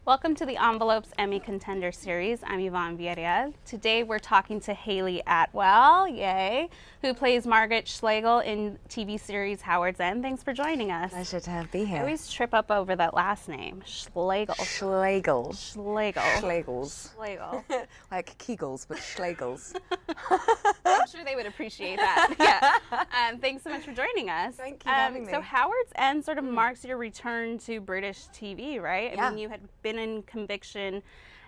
Welcome to the Envelopes Emmy Contender Series. I'm Yvonne Villarreal. Today we're talking to Hayley Atwell, yay, who plays Margaret Schlegel in TV series Howard's End. Thanks for joining us. Pleasure to be here. I always trip up over that last name, Schlegel. Schlegel. Schlegel. Schlegels. Schlegel. Like Kegels, but Schlegels. I'm sure they would appreciate that. Yeah. Thanks so much for joining us. Thank you for having me. So Howard's End sort of marks your return to British TV, right? Yeah. I mean, you had been in Conviction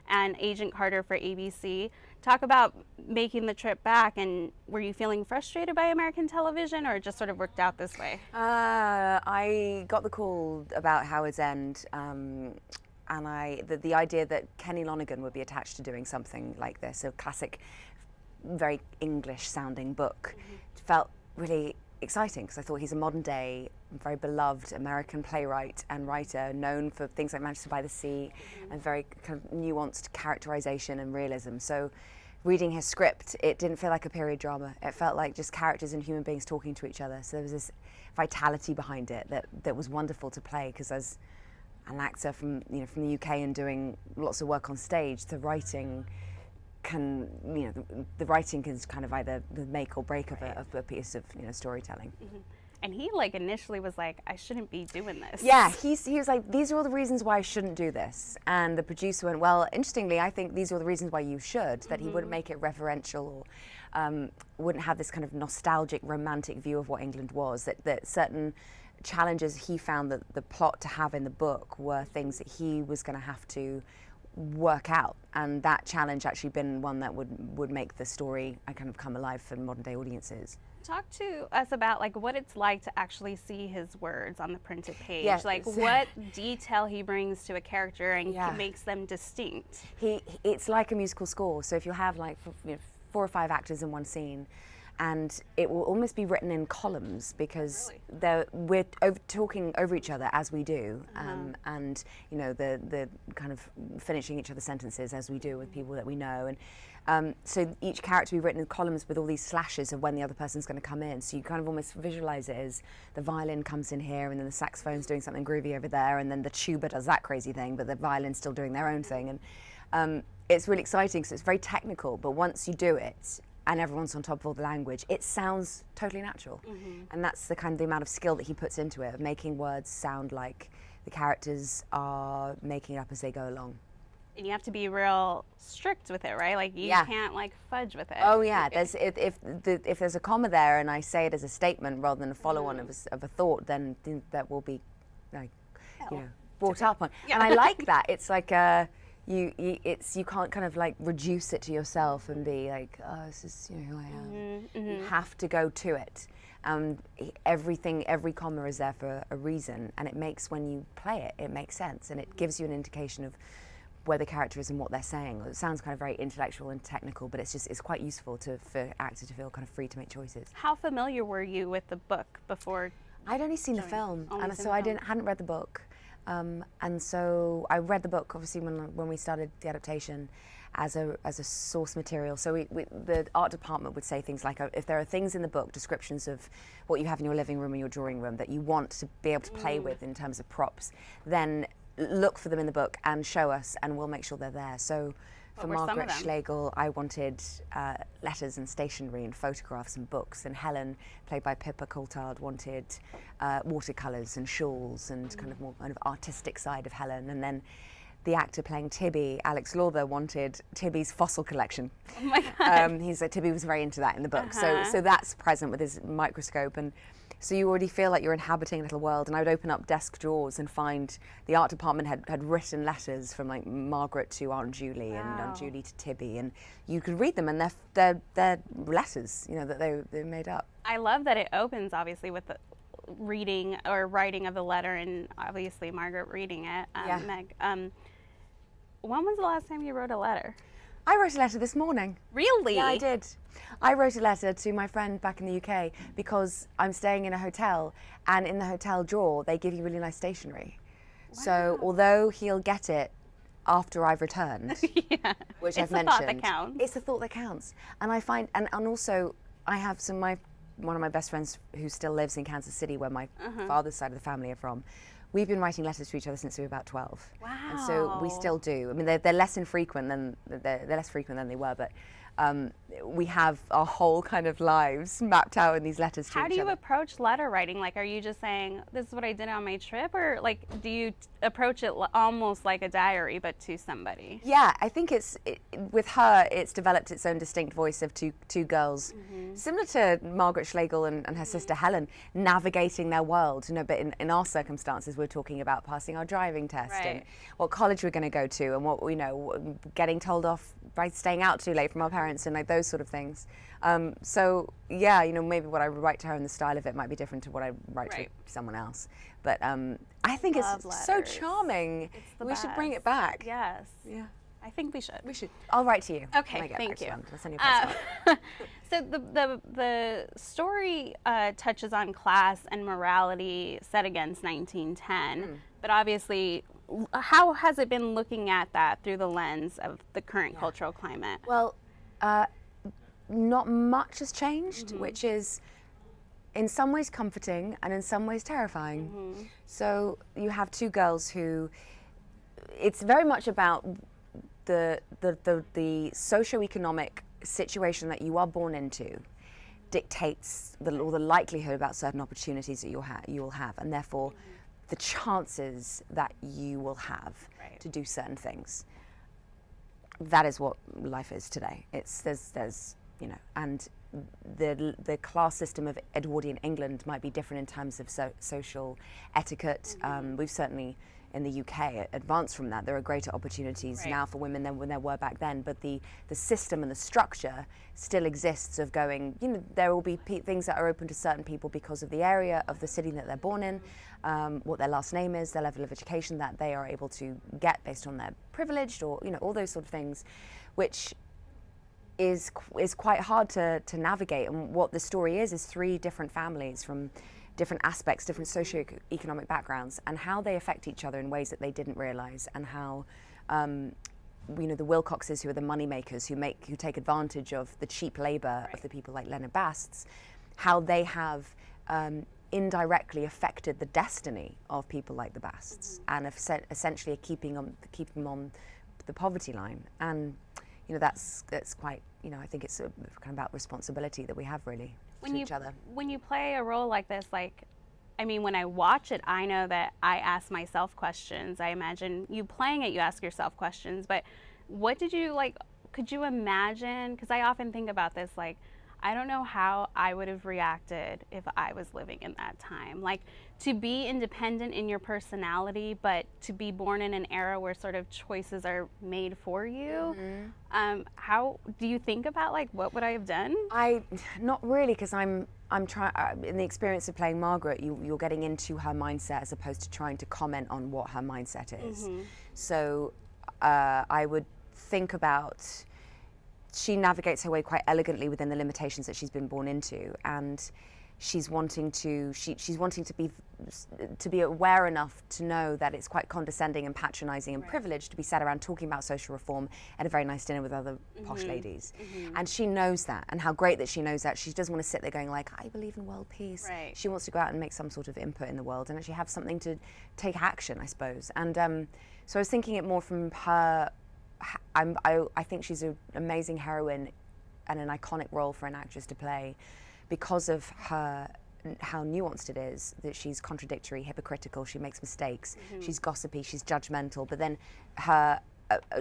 and Agent Carter for ABC. Talk about making the trip back, and were you feeling frustrated by American television, or it just sort of worked out this way? I got the call about Howard's End, and the idea that Kenny Lonergan would be attached to doing something like this, a classic, very English-sounding book, felt really exciting because I thought he's a modern-day, very beloved American playwright and writer, known for things like Manchester by the Sea and very kind of nuanced characterization and realism. So reading his script, it didn't feel like a period drama. It felt like just characters and human beings talking to each other. So there was this vitality behind it that was wonderful to play, because as an actor from the UK and doing lots of work on stage, the writing can, the writing can kind of either the make or break of a piece of storytelling. And he initially was like, I shouldn't be doing this. Yeah, he was like, these are all the reasons why I shouldn't do this. And the producer went, well, interestingly, I think these are all the reasons why you should, that he wouldn't make it reverential or wouldn't have this kind of nostalgic, romantic view of what England was, that certain challenges he found that the plot to have in the book were things that he was going to have to work out, and that challenge actually been one that would make the story kind of come alive for modern day audiences. Talk to us about what it's like to actually see his words on the printed page. Yeah, what detail he brings to a character and Yeah. makes them distinct. It's like a musical score. So if you have 4 or 5 actors in one scene, and it will almost be written in columns, because we're talking over each other as we do, and the kind of finishing each other's sentences as we do with people that we know, and so each character will be written in columns with all these slashes of when the other person's going to come in. So you kind of almost visualize it as the violin comes in here, and then the saxophone's doing something groovy over there, and then the tuba does that crazy thing, but the violin's still doing their own thing, and it's really exciting because it's very technical. But once you do it, and everyone's on top of all the language, it sounds totally natural. And that's the amount of skill that he puts into it, of making words sound like the characters are making it up as they go along. And you have to be real strict with it, right? You Yeah. can't fudge with it. Oh yeah, if there's a comma there and I say it as a statement rather than a follow-on of a thought, then that will be brought up on. Yeah. And I like that. It's like you can't kind of reduce it to yourself and be like, oh, this is who I am. You have to go to it. Every comma is there for a reason, and it makes, when you play it makes sense, and it gives you an indication of where the character is and what they're saying. It sounds kind of very intellectual and technical, but it's quite useful for actors to feel kind of free to make choices. How familiar were you with the book before? I'd only seen the film, Only and seen so the I film. hadn't read the book. And so I read the book, obviously, when we started the adaptation, as a source material. So the art department would say things like, if there are things in the book, descriptions of what you have in your living room or your drawing room that you want to be able to play with in terms of props, then look for them in the book and show us, and we'll make sure they're there. So for were some of Margaret them? Schlegel, I wanted letters and stationery and photographs and books, and Helen, played by Pippa Coulthard, wanted watercolours and shawls and kind of more kind of artistic side of Helen. And then the actor playing Tibby, Alex Lawther, wanted Tibby's fossil collection. Oh my God. Tibby was very into that in the book. So that's present with his microscope, and so you already feel like you're inhabiting a little world. And I would open up desk drawers and find the art department had written letters from Margaret to Aunt Julie and Aunt Julie to Tibby, and you could read them, and they're letters, that they made up. I love that it opens obviously with the reading or writing of the letter, and obviously Margaret reading it. Yeah. Meg, when was the last time you wrote a letter? I wrote a letter this morning. Really? Yeah, I did. I wrote a letter to my friend back in the UK because I'm staying in a hotel, and in the hotel drawer they give you really nice stationery. Wow. So although he'll get it after I've returned, Yeah. which It's I've the mentioned, thought that counts. it's the thought that counts. And I find, and also I have one of my best friends who still lives in Kansas City, where my father's side of the family are from. we've been writing letters to each other since we were about 12. Wow. And so we still do. I mean, they're less infrequent than they're less frequent than they were, but we have our whole kind of lives mapped out in these letters to each other. How do you approach letter writing? Like, are you just saying, this is what I did on my trip? Or like, do you approach it almost like a diary, but to somebody? Yeah, I think with her, it's developed its own distinct voice of two girls, similar to Margaret Schlegel and her sister Helen, navigating their world. You know, but in our circumstances, we're talking about passing our driving test and what college we're going to go to, and what, you know, getting told off by staying out too late from our parents, and like those sort of things. So yeah, you know, maybe what I write to her and the style of it might be different to what I write to someone else. But I think it's so charming. We should bring it back. Yes. Yeah. I think we should. We should. I'll write to you. Okay, thank you. I'll send you a So the story touches on class and morality set against 1910, but obviously, how has it been looking at that through the lens of the current cultural climate? Well, not much has changed, which is in some ways comforting and in some ways terrifying. So you have two girls who, it's very much about the socioeconomic situation that you are born into dictates the likelihood about certain opportunities that you will have, and therefore the chances that you will have to do certain things. That is what life is today. There's you know, and the class system of Edwardian England might be different in terms of social etiquette. We've certainly in the UK advanced from that. There are greater opportunities now for women than when there were back then, but the system and the structure still exists of going, you know, there will be things that are open to certain people because of the area of the city that they're born in, what their last name is, their level of education that they are able to get based on their privilege, or, you know, all those sort of things, which is quite hard to navigate. And what the story is three different families from different aspects, different socioeconomic backgrounds, and how they affect each other in ways that they didn't realize, and how you know, the Wilcoxes, who are the money makers, who take advantage of the cheap labor of the people like Leonard Basts, how they have indirectly affected the destiny of people like the Basts, and essentially keeping them on the poverty line. And you know, that's quite, you know, I think it's kind of about responsibility that we have really to each other. When you play a role like this, like, I mean, when I watch it, I know that I ask myself questions. I imagine you playing it, you ask yourself questions, but what did you, like, could you imagine, because I often think about this, like, I don't know how I would have reacted if I was living in that time. Like, to be independent in your personality, but to be born in an era where sort of choices are made for you. How do you think about, like, what would I have done? Not really, because I'm trying, in the experience of playing Margaret, you're getting into her mindset as opposed to trying to comment on what her mindset is. So I would think about, she navigates her way quite elegantly within the limitations that she's been born into, and she's wanting to be aware enough to know that it's quite condescending and patronizing and privileged to be sat around talking about social reform at a very nice dinner with other posh ladies. And she knows that, and how great that she knows that. She doesn't want to sit there going like, I believe in world peace. She wants to go out and make some sort of input in the world and actually have something to take action, I suppose. And so I was thinking it more from her. I think she's an amazing heroine and an iconic role for an actress to play because of how nuanced it is, that she's contradictory, hypocritical, she makes mistakes, she's gossipy, she's judgmental, but then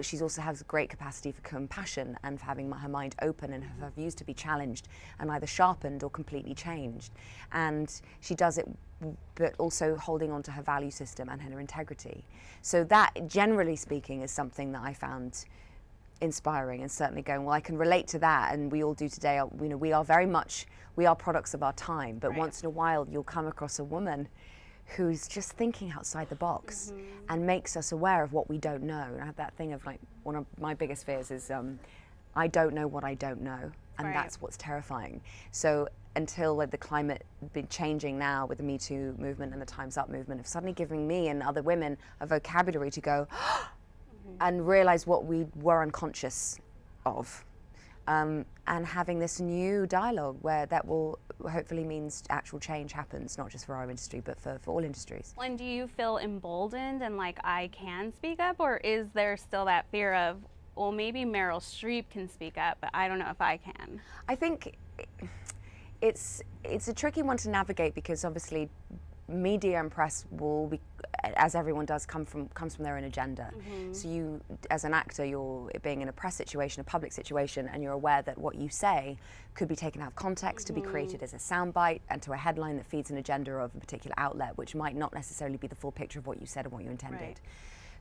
she also has a great capacity for compassion and for having her mind open and her views to be challenged and either sharpened or completely changed. And she does it, but also holding on to her value system and her integrity. So that, generally speaking, is something that I found inspiring, and certainly going, well, I can relate to that, and we all do today. You know, we are products of our time, but once in a while you'll come across a woman who's just thinking outside the box and makes us aware of what we don't know. And I have that thing of, like, one of my biggest fears is I don't know what I don't know, and that's what's terrifying. So until, like, the climate been changing now with the Me Too movement and the Time's Up movement, of suddenly giving me and other women a vocabulary to go and realize what we were unconscious of. and having this new dialogue where that will hopefully means actual change happens, not just for our industry, but for all industries. And do you feel emboldened and like I can speak up, or is there still that fear of, well, maybe Meryl Streep can speak up, but I don't know if I can? I think it's a tricky one to navigate because obviously media and press will be, as everyone does, comes from their own agenda. So you, as an actor, you're being in a press situation, a public situation, and you're aware that what you say could be taken out of context to be created as a soundbite and to a headline that feeds an agenda of a particular outlet, which might not necessarily be the full picture of what you said and what you intended. Right.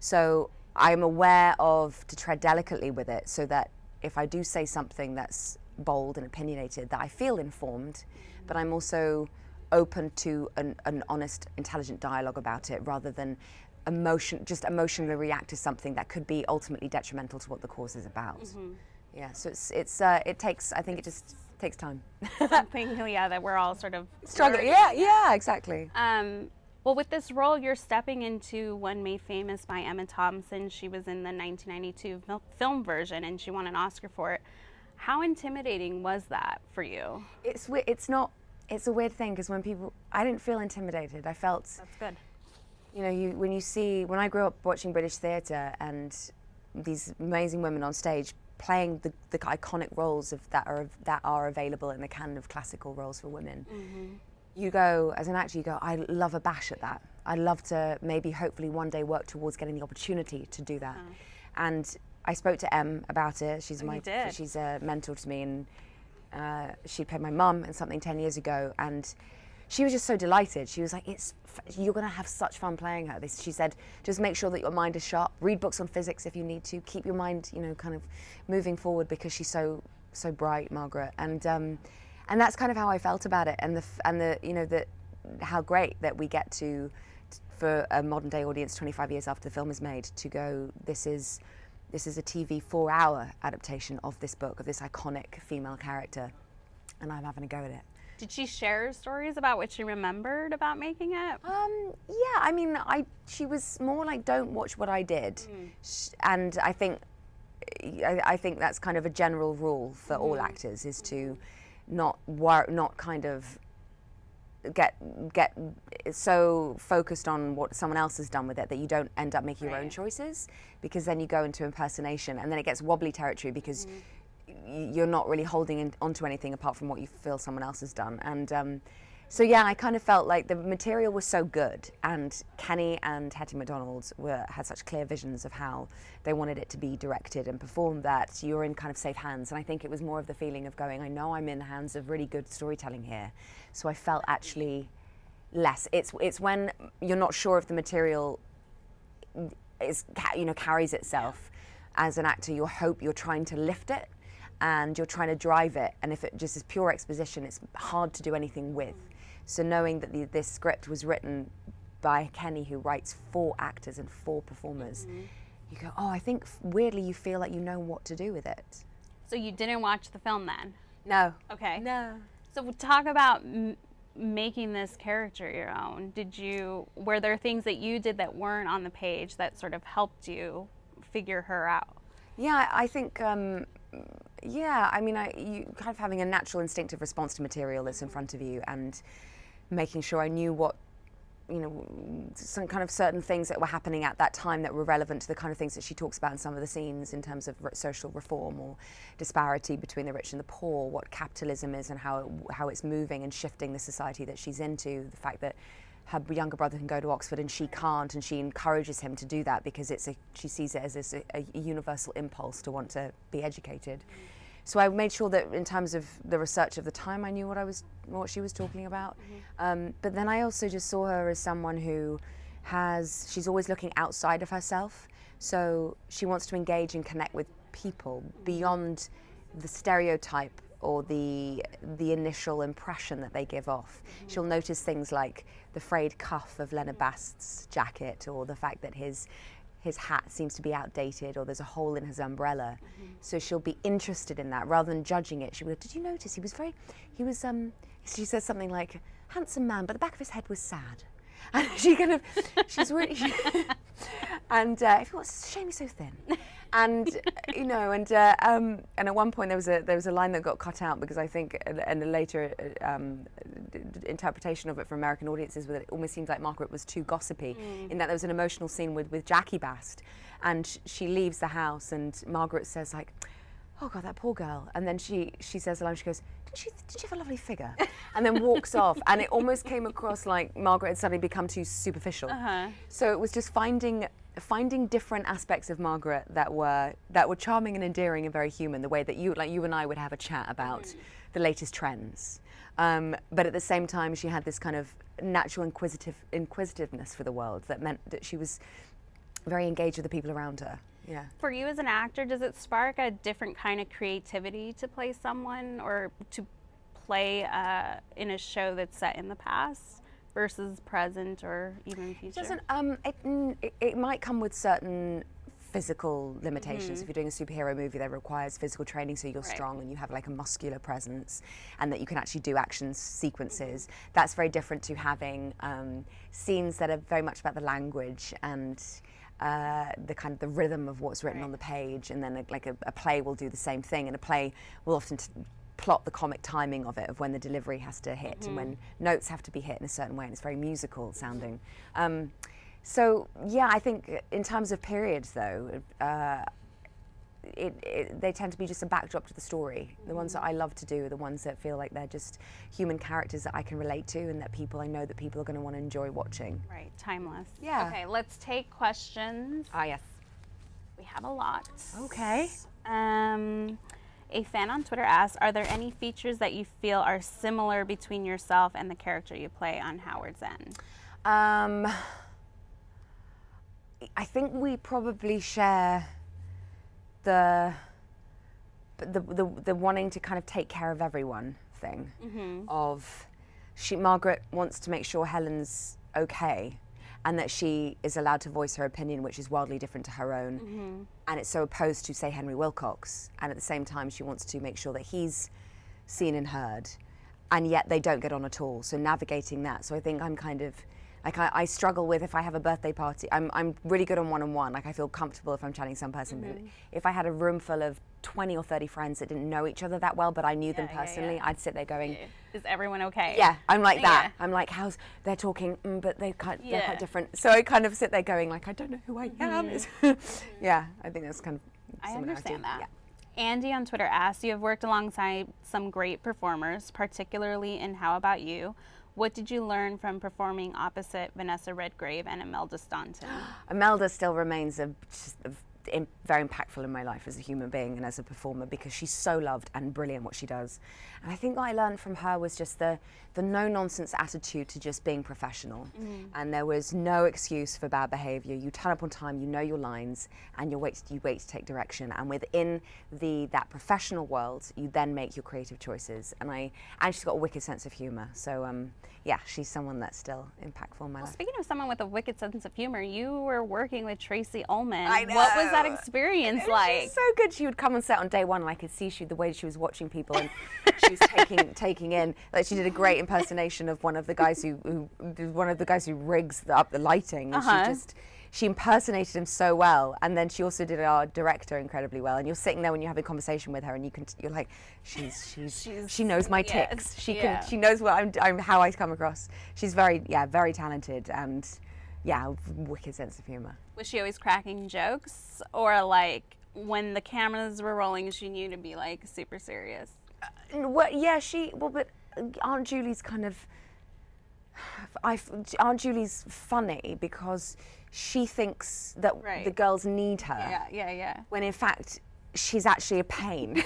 So I'm aware of to tread delicately with it, so that if I do say something that's bold and opinionated, that I feel informed, but I'm also open to an honest, intelligent dialogue about it, rather than emotionally react to something that could be ultimately detrimental to what the cause is about. Yeah, so it takes, I think it just takes time. Something, yeah, that we're all sort of Struggling. Yeah, exactly. Well, with this role, you're stepping into one made famous by Emma Thompson. She was in the 1992 film version, and she won an Oscar for it. How intimidating was that for you? It's a weird thing because I didn't feel intimidated. I felt. That's good. You know, when I grew up watching British theatre and these amazing women on stage playing the iconic roles that are available in the canon of classical roles for women. You go, as an actor, you go, I love a bash at that. I'd love to maybe hopefully one day work towards getting the opportunity to do that. And I spoke to Em about it. She's a mentor to me, and she played my mum in something 10 years ago, and she was just so delighted. She was like, you're going to have such fun playing her. She said, just make sure that your mind is sharp. Read books on physics if you need to. Keep your mind, kind of moving forward, because she's so bright, Margaret. And that's kind of how I felt about it. And how great that we get to, for a modern day audience 25 years after the film is made, to go, this is a TV 4-hour adaptation of this book, of this iconic female character, and I'm having a go at it. Did she share stories about what she remembered about making it? Yeah, I mean, she was more like, don't watch what I did. And I think that's kind of a general rule for all actors, is to not kind of get so focused on what someone else has done with it that you don't end up making your own choices, because then you go into impersonation and then it gets wobbly territory, because you're not really holding onto anything apart from what you feel someone else has done. And so yeah, I kind of felt like the material was so good, and Kenny and Hetty MacDonald had such clear visions of how they wanted it to be directed and performed, that you're in kind of safe hands. And I think it was more of the feeling of going, I know I'm in the hands of really good storytelling here. So I felt actually less. It's when you're not sure if the material carries itself. As an actor, you're trying to lift it, and you're trying to drive it, and if it just is pure exposition, it's hard to do anything with. So knowing that this script was written by Kenny, who writes 4 actors and 4 performers, you go, I think weirdly you feel like you know what to do with it. So you didn't watch the film then? No. Okay. No. So talk about making this character your own. Were there things that you did that weren't on the page that sort of helped you figure her out? Yeah, I think, you kind of having a natural instinctive response to material that's in front of you, and making sure I knew what, some kind of certain things that were happening at that time that were relevant to the kind of things that she talks about in some of the scenes in terms of social reform or disparity between the rich and the poor, what capitalism is and how it's moving and shifting the society that she's into, the fact that her younger brother can go to Oxford and she can't, and she encourages him to do that because she sees it as a universal impulse to want to be educated. So I made sure that in terms of the research of the time, I knew what she was talking about. But then I also just saw her as someone who she's always looking outside of herself. So she wants to engage and connect with people beyond the stereotype or the initial impression that they give off. She'll notice things like the frayed cuff of Leonard Bast's jacket, or the fact that his hat seems to be outdated, or there's a hole in his umbrella. So she'll be interested in that rather than judging it. She'll go, did you notice she says something like, handsome man, but the back of his head was sad. And she's really, and if you want, it's a shame he's so thin. And and at one point there was a line that got cut out because I think, and a later interpretation of it for American audiences, that it almost seems like Margaret was too gossipy, in that there was an emotional scene with Jackie Bast, and she leaves the house, and Margaret says like, "Oh God, that poor girl," and then she says aloud, she goes, Did she have a lovely figure? And then walks off, and it almost came across like Margaret had suddenly become too superficial. So it was just finding different aspects of Margaret that were charming and endearing and very human, the way that you and I would have a chat about the latest trends. But at the same time, she had this kind of natural inquisitiveness for the world that meant that she was very engaged with the people around her. Yeah. For you as an actor, does it spark a different kind of creativity to play someone, or to play in a show that's set in the past versus present or even future? It might come with certain physical limitations. If you're doing a superhero movie that requires physical training, so you're strong and you have like a muscular presence, and that you can actually do action sequences. That's very different to having scenes that are very much about the language and the kind of the rhythm of what's written on the page, and then a play will do the same thing, and a play will often plot the comic timing of it, of when the delivery has to hit and when notes have to be hit in a certain way, and it's very musical sounding. So yeah, I think in terms of periods though, they tend to be just a backdrop to the story. The ones that I love to do are the ones that feel like they're just human characters that I can relate to, and that I know that people are going to want to enjoy watching. Right, timeless. Yeah. Okay, let's take questions. Ah, yes. We have a lot. Okay. A fan on Twitter asks, are there any features that you feel are similar between yourself and the character you play on Howard's End? I think we probably share the wanting to kind of take care of everyone thing. Of Margaret wants to make sure Helen's okay, and that she is allowed to voice her opinion, which is wildly different to her own, and it's so opposed to, say, Henry Wilcox, and at the same time she wants to make sure that he's seen and heard, and yet they don't get on at all, so navigating that. So I think I'm kind of like, I struggle with, if I have a birthday party, I'm really good on one-on-one, like I feel comfortable if I'm chatting to some person, but if I had a room full of 20 or 30 friends that didn't know each other that well, but I knew them personally, I'd sit there going, is everyone okay? Yeah, I'm like that. I'm like, they're talking, but they're quite different. So I kind of sit there going like, I don't know who I am. Yeah, I think that's kind of similarity. I understand that. Yeah. Andy on Twitter asks, you have worked alongside some great performers, particularly in How About You. What did you learn from performing opposite Vanessa Redgrave and Imelda Staunton? Imelda still remains very impactful in my life as a human being and as a performer, because she's so loved and brilliant what she does. And I think what I learned from her was just the no-nonsense attitude to just being professional. And there was no excuse for bad behavior. You turn up on time, you know your lines, and you wait to take direction. And within that professional world, you then make your creative choices. And she's got a wicked sense of humor. So yeah, she's someone that's still impactful in my life. Speaking of someone with a wicked sense of humor, you were working with Tracy Ullman. I know. What was that experience like? She's so good. She would come on set on day one, and I could see the way she was watching people, and she was taking in. Like, she did a great impersonation of one of the guys who rigs up the lighting. And she impersonated him so well, and then she also did our director incredibly well. And you're sitting there when you're having a conversation with her, and you're like, she knows my tics. She knows what how I come across. She's very talented, and wicked sense of humor. Was she always cracking jokes, or like when the cameras were rolling, she knew to be like super serious? But Aunt Julie's kind of. Aunt Julie's funny because she thinks that the girls need her. Yeah. When in fact, she's actually a pain.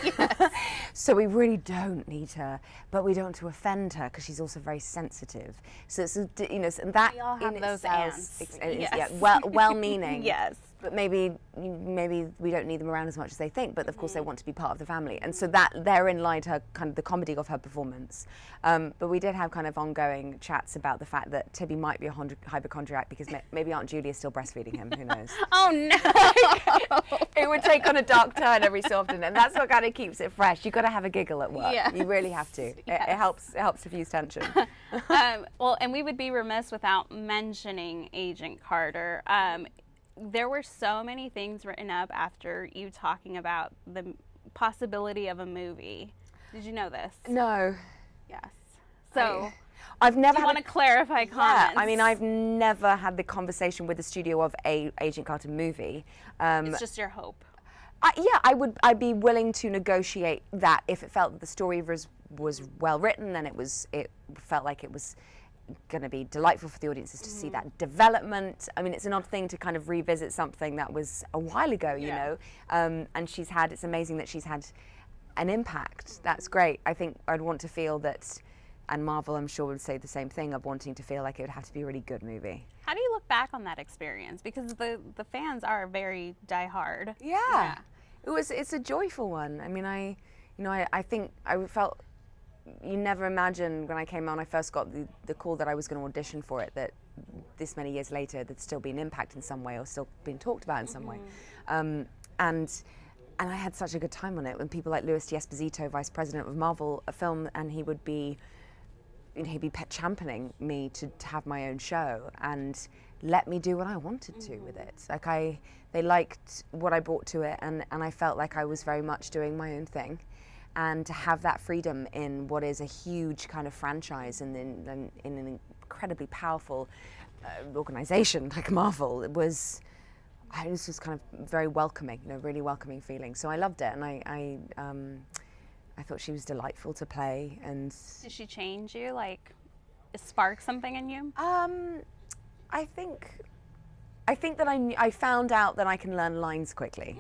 So we really don't need her, but we don't want to offend her because she's also very sensitive. So it's, and that we all have in those itself, yes. well-meaning. Yes. But maybe we don't need them around as much as they think. But of course, they want to be part of the family, and so that therein lied her kind of the comedy of her performance. But we did have kind of ongoing chats about the fact that Tibby might be a hypochondriac because maybe Aunt Julie is still breastfeeding him. Who knows? Oh no! It would take on a dark turn every so often, and that's what kind of keeps it fresh. You've got to have a giggle at work. Yes. You really have to. Yes. It helps diffuse tension. Well, and we would be remiss without mentioning Agent Carter. there were so many things written up after you talking about the possibility of a movie. Did you know this? No. Yes. So, I've never do you want to clarify comments? Yeah, I mean, I've never had the conversation with the studio of a Agent Carter movie. It's just your hope. I'd be willing to negotiate that if it felt that the story was well written and it felt like it was going to be delightful for the audiences to see that development. I mean, it's an odd thing to kind of revisit something that was a while ago, you know. And it's amazing that she's had an impact. That's great. I think I'd want to feel that, and Marvel, I'm sure, would say the same thing, of wanting to feel like it would have to be a really good movie. How do you look back on that experience? Because the fans are very diehard. Yeah. It's a joyful one. I mean, I think I felt, you never imagined when I came on, I first got the call that I was going to audition for it, that this many years later there'd still be an impact in some way, or still being talked about in some way. And I had such a good time on it. When people like Louis D'Esposito, vice president of Marvel, a film, and he'd be championing me to have my own show and let me do what I wanted to with it. Like they liked what I brought to it, and I felt like I was very much doing my own thing. And to have that freedom in what is a huge kind of franchise and in an incredibly powerful organization like Marvel, it was just kind of very welcoming, really welcoming feeling. So I loved it, and I thought she was delightful to play. And did she change you? Like, spark something in you? I think that I found out that I can learn lines quickly.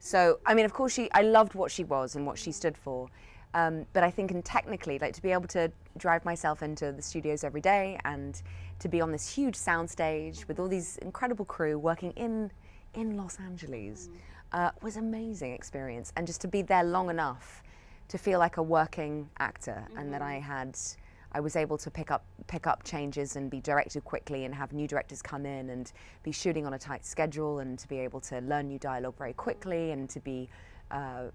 So, I mean, of course, I loved what she was and what she stood for. But I think technically, like, to be able to drive myself into the studios every day and to be on this huge soundstage with all these incredible crew working in Los Angeles was an amazing experience. And just to be there long enough to feel like a working actor, and that I was able to pick up changes and be directed quickly and have new directors come in and be shooting on a tight schedule, and to be able to learn new dialogue very quickly, and to be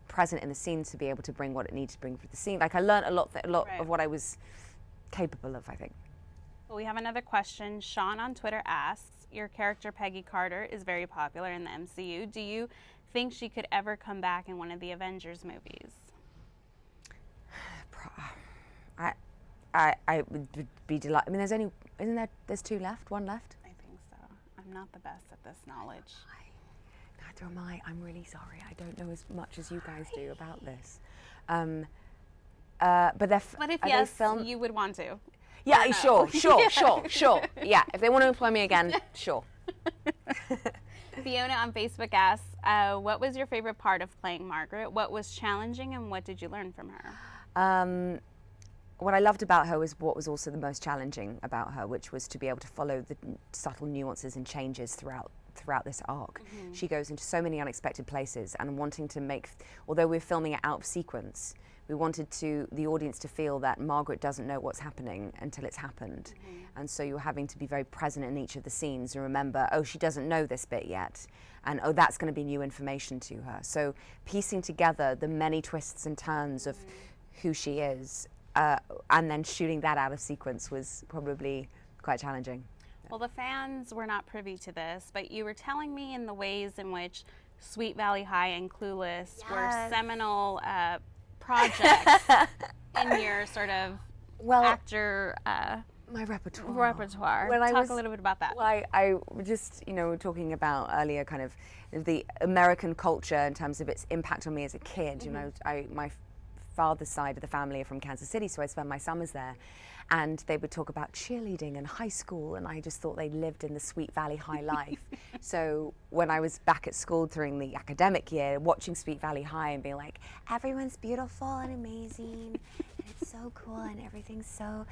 present in the scenes, to be able to bring what it needs to bring for the scene. Like, I learned a lot of what I was capable of, I think. Well, we have another question. Sean on Twitter asks, your character Peggy Carter is very popular in the MCU. Do you think she could ever come back in one of the Avengers movies? I would be delighted. I mean, there's two left, one left? I think so. I'm not the best at this knowledge. Neither am I. I'm really sorry. I don't know as much as you guys do about this. But if yes, you would want to. Yeah, no? Sure. Yeah, if they want to employ me again, sure. Fiona on Facebook asks, what was your favorite part of playing Margaret? What was challenging, and what did you learn from her? What I loved about her was what was also the most challenging about her, which was to be able to follow the subtle nuances and changes throughout this arc. She goes into so many unexpected places, and wanting to make, although we're filming it out of sequence, we wanted the audience to feel that Margaret doesn't know what's happening until it's happened. And so you're having to be very present in each of the scenes and remember, oh, she doesn't know this bit yet, and oh, that's going to be new information to her. So piecing together the many twists and turns of who she is, and then shooting that out of sequence was probably quite challenging. Well, the fans were not privy to this, but you were telling me in the ways in which Sweet Valley High and Clueless were seminal projects in your sort of actor my repertoire. Talk a little bit about that. Well, I just, talking about earlier kind of the American culture in terms of its impact on me as a kid. My father's side of the family are from Kansas City, so I spent my summers there, and they would talk about cheerleading and high school, and I just thought they lived in the Sweet Valley High life. So when I was back at school during the academic year, watching Sweet Valley High and being like, everyone's beautiful and amazing, and it's so cool, and everything's so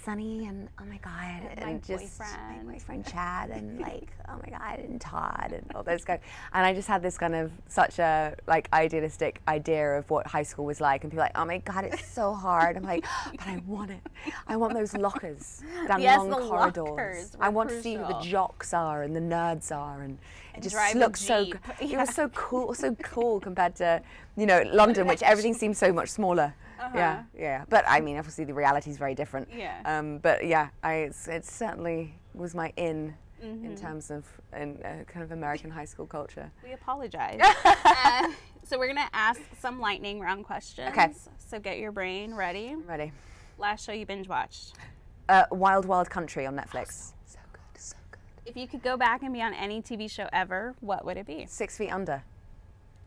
sunny, and oh my God, and my boyfriend Chad, and like, oh my God, and Todd, and all those guys. And I just had this kind of such a like idealistic idea of what high school was like, and people are like, oh my God, it's so hard. I'm like, but I want it. I want those lockers down long corridors. I want to see who the jocks are and the nerds are, and it just looks so good. It was so cool compared to, London, which everything seems so much smaller. Yeah. But I mean, obviously the reality is very different. Yeah. But yeah, it certainly was my in in terms of kind of American high school culture. We apologize. So we're going to ask some lightning round questions. Okay. So get your brain ready. I'm ready. Last show you binge watched? Wild Wild Country on Netflix. So good, so good. If you could go back and be on any TV show ever, what would it be? 6 Feet Under.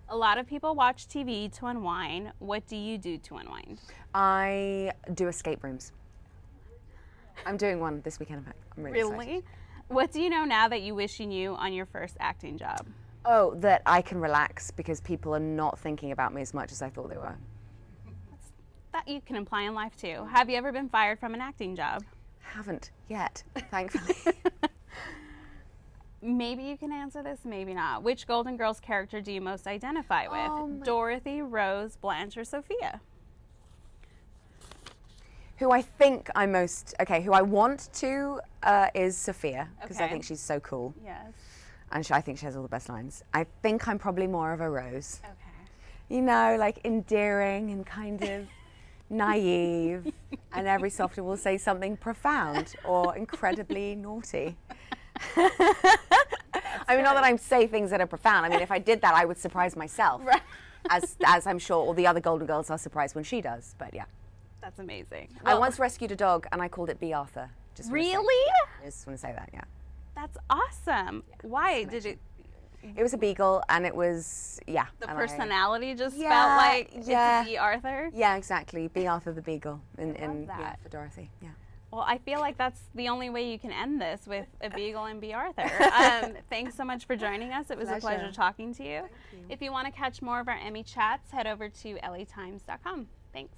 A lot of people watch TV to unwind. What do you do to unwind? I do escape rooms. I'm doing one this weekend, in fact. I'm really excited. What do you know now that you wish you knew on your first acting job? Oh, that I can relax because people are not thinking about me as much as I thought they were. That you can imply in life too. Have you ever been fired from an acting job? Haven't yet, thankfully. Maybe you can answer this, maybe not. Which Golden Girls character do you most identify with? Dorothy, Rose, Blanche, or Sophia? Who I think I most, who I want to is Sophia, because I think she's so cool. Yes. And I think she has all the best lines. I think I'm probably more of a Rose. Okay. You know, like endearing and kind of naive, and every so often will say something profound or incredibly naughty. I mean, not that I say things that are profound. I mean, if I did that, I would surprise myself, Right. as I'm sure all the other Golden Girls are surprised when she does. But yeah. That's amazing. I once rescued a dog and I called it B. Arthur. Really? I just want to say that, yeah. That's awesome. Yeah, why did it? It was a beagle, and it was, yeah. The personality just felt like it's B. Arthur? Yeah, exactly. B. Arthur the Beagle for Dorothy, yeah. Well, I feel like that's the only way you can end this, with a beagle and B. Arthur. Thanks so much for joining us. It was a pleasure talking to you. If you want to catch more of our Emmy chats, head over to latimes.com. Thanks.